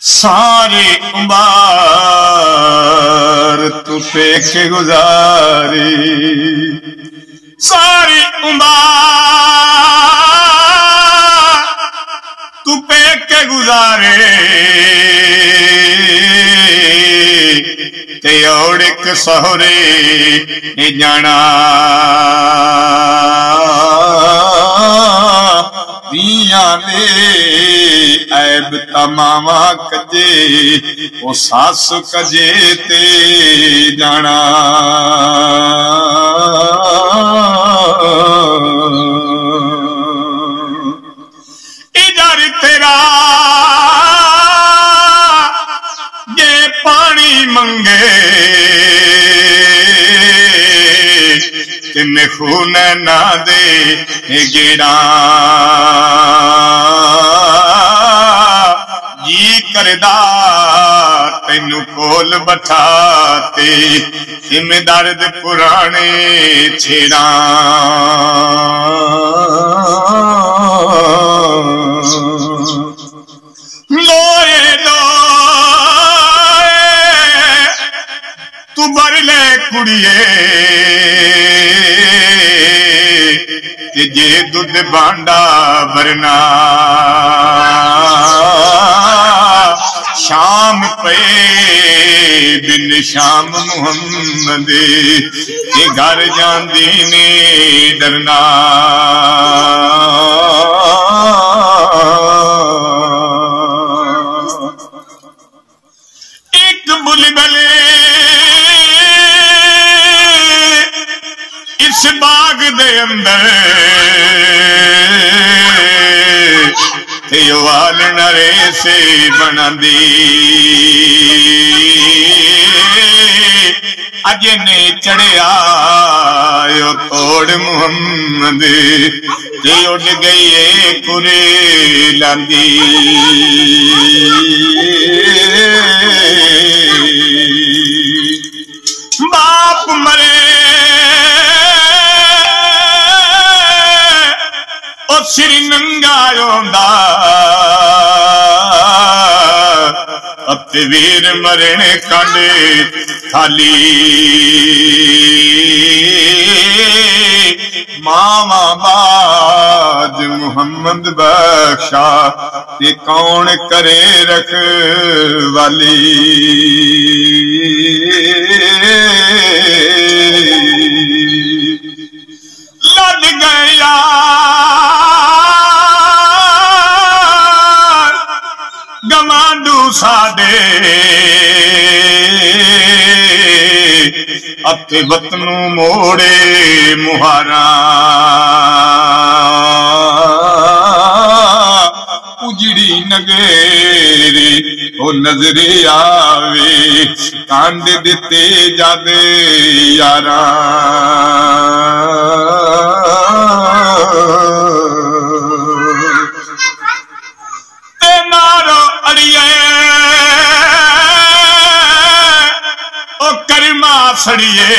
सारी उम्र तू पेके गुजारी, सारी उम्र तू पेके गुजारे ते और एक सहरे ने जाना दिया दे ऐब तमामा कजे ओ सास कजे ते जाना इधर तेरा ये पानी मंगे तिन खून ना दे गेड़ा जी करदा तेनू कोल बठाते हिम दर्द पुराने छेड़ा लोए लोए तू बरले कुड़िए जे दूध बांडा भरना शाम पे बिन शाम मुहम्मद के घर जांदी ने डरना एक बुलबुले इस बाग दे अंदर वाल नरे से बना दी अज ने चढ़िया यो तोड़ मुहम्मद ते उड़ गई कुरे लांदी बाप मरे ओ सिर नंगा रोंदा अपते वीर मरने कांडे खाली मामा बाज मुहम्मद बख्शा ते कौन करे रखवाली लद गया गमांडू साडे अते वतनू मोड़े मुहारा उजड़ी नगेरी ओ नजरे आवे कांड दिते जादे यारा नारो अड़िए ओ करमा सड़िए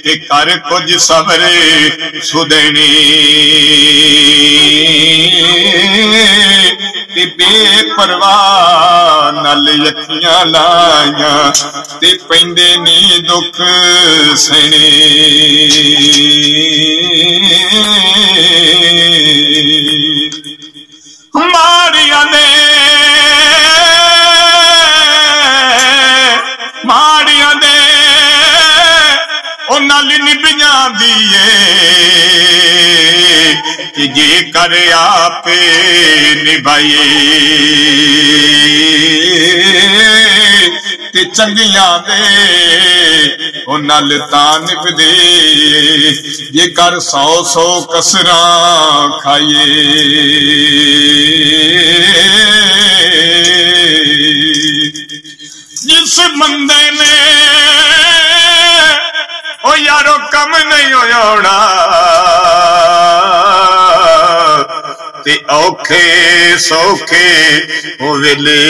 के कर कुछ सबरे सुदेनी ते बेपरवाह नल अखियां लाइया ते पैंदे नी दुख सने माड़िया ने ओ नल निभिया दिए कि जे कर आपे निभाइए ते चंगिया दे ओ नल तां निभदे जे कर 100 कसरा खाइए जिस बंदे ने ओ यारो कम नहीं होना ते औखे सौखे ओ वेले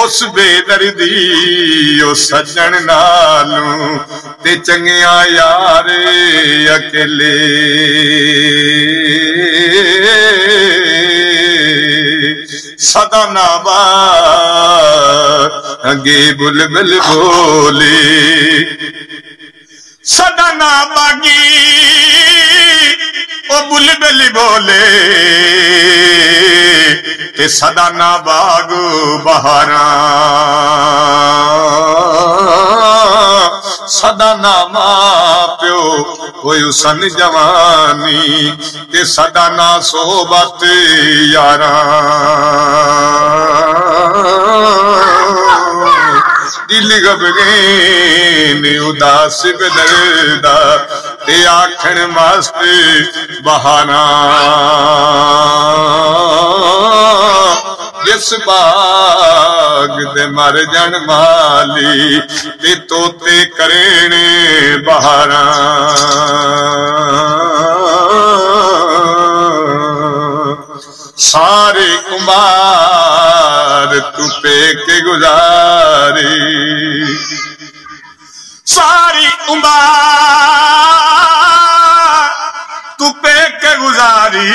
उस बेदर्दी ओ सजन नालू ते चंगिया यार अकेले सदा नाबा अगे बुलबुल बोले सदा ना बागी ओ बुलबुल बोले ते सदा ना बाग बहारा सदा ना मां प्यो कोई सन जवानी ते सदा ना सोबत यारा दिल गबगैन उदास बदलदा ते आखण वास्ते बहाना जिस बाग दे मर जन माली ते तोते करेने बहारा सारे उमार तू पे के गुजारी सारी उमार तू पे के गुजारी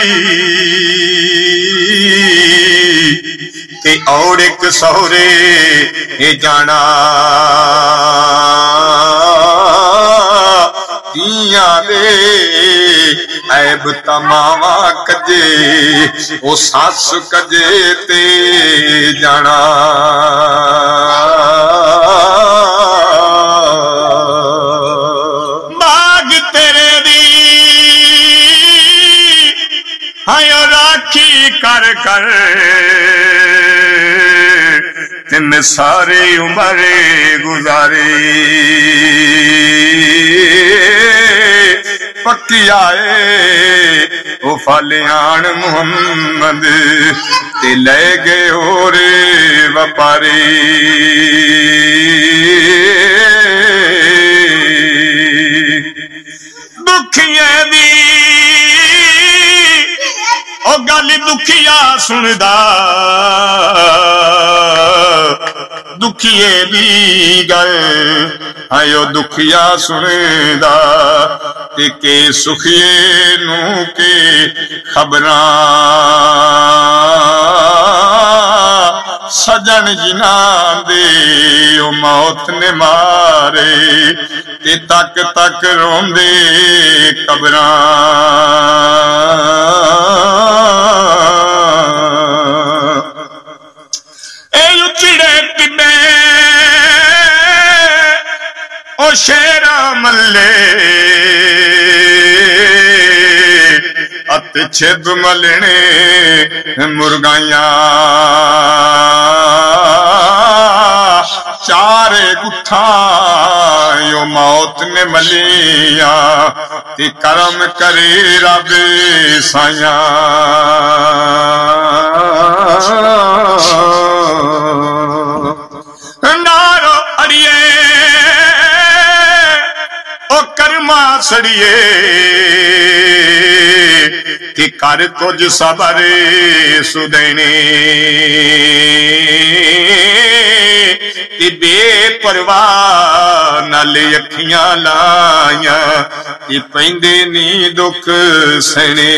ते और एक सौरे जाना दिया दे ऐब तमावा कजे ओ सास कजे ते जाना बाग तेरे दी हायो राखी कर कर तिन सारी उम्र गुजारी पक्की आए ओ फालियान मुहम्मद ते ले गए होरे व्यापारी दुखिए दी ओ गल दुखिया सुनदा दुखिए दी गल आयो दुखिया सुनदा ते के सुखिए नू के खबरां सजन जिना दे ओ मौत ने मारे ते तक तक रोंदे कबरां ए उचड़े टिब्बे ओ शेरा मल्ले अत छिब मलने मुर्गाइया चारे गुठा यो मौत ने मलिया ते करम करे रब साया नारो अड़िए ओ कर्मा सड़िए कि कर कुछ सबर सुदेने बेपरवाह नाल अखियां लाया कि पैंदे नी दुख सने